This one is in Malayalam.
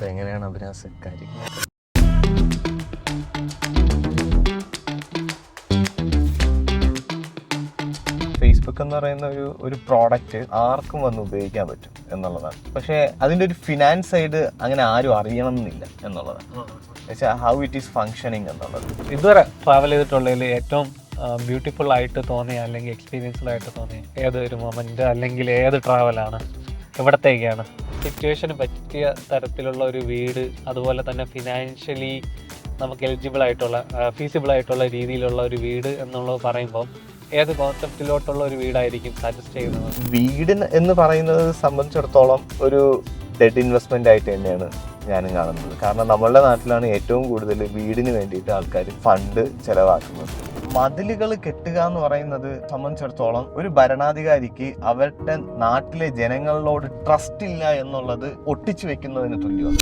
അപ്പോൾ എങ്ങനെയാണ് അഭിനാസ് കാര്യങ്ങൾ? ഫേസ്ബുക്ക് എന്ന് പറയുന്ന ഒരു പ്രോഡക്റ്റ് ആർക്കും വന്ന് ഉപയോഗിക്കാൻ പറ്റും എന്നുള്ളതാണ്. പക്ഷേ അതിൻ്റെ ഒരു ഫിനാൻസ് സൈഡ് അങ്ങനെ ആരും അറിയണം എന്നില്ല എന്നുള്ളതാണ്. ഹൗ ഇറ്റ് ഈസ് ഫങ്ഷനിങ് എന്നുള്ളത്. ഇതുവരെ ട്രാവൽ ചെയ്തിട്ടുള്ളതിൽ ഏറ്റവും ബ്യൂട്ടിഫുൾ ആയിട്ട് തോന്നിയ അല്ലെങ്കിൽ എക്സ്പീരിയൻസ്ഡ് ആയിട്ട് തോന്നിയ ഏതൊരു മൊമെന്റ് അല്ലെങ്കിൽ ഏത് ട്രാവലാണ്, എവിടത്തേക്കാണ്? സിറ്റുവേഷന് പറ്റിയ തരത്തിലുള്ള ഒരു വീട്, അതുപോലെ തന്നെ ഫിനാൻഷ്യലി നമുക്ക് ഫീസിബിൾ ആയിട്ടുള്ള രീതിയിലുള്ള ഒരു വീട് എന്നുള്ളത് പറയുമ്പോൾ ഏത് കോൺസെപ്റ്റിലോട്ടുള്ള ഒരു വീടായിരിക്കും സജസ്റ്റ് ചെയ്യുന്നത്? വീട് എന്ന് പറയുന്നത് സംബന്ധിച്ചിടത്തോളം ഒരു ഡെഡ് ഇൻവെസ്റ്റ്മെന്റ് ആയിട്ട് തന്നെയാണ് ഞാനും കാണുന്നത്. കാരണം നമ്മളുടെ നാട്ടിലാണ് ഏറ്റവും കൂടുതൽ വീടിന് വേണ്ടിയിട്ട് ആൾക്കാർ ഫണ്ട് ചെലവാക്കുന്നത്. മതിലുകൾ കെട്ടുക എന്ന് പറയുന്നത് സംബന്ധിച്ചിടത്തോളം ഒരു ഭരണാധികാരിക്ക് അവരുടെ നാട്ടിലെ ജനങ്ങളോട് ട്രസ്റ്റ് ഇല്ല എന്നുള്ളത് ഒട്ടിച്ചു വെക്കുന്നതിന് തുല്യമാണ്.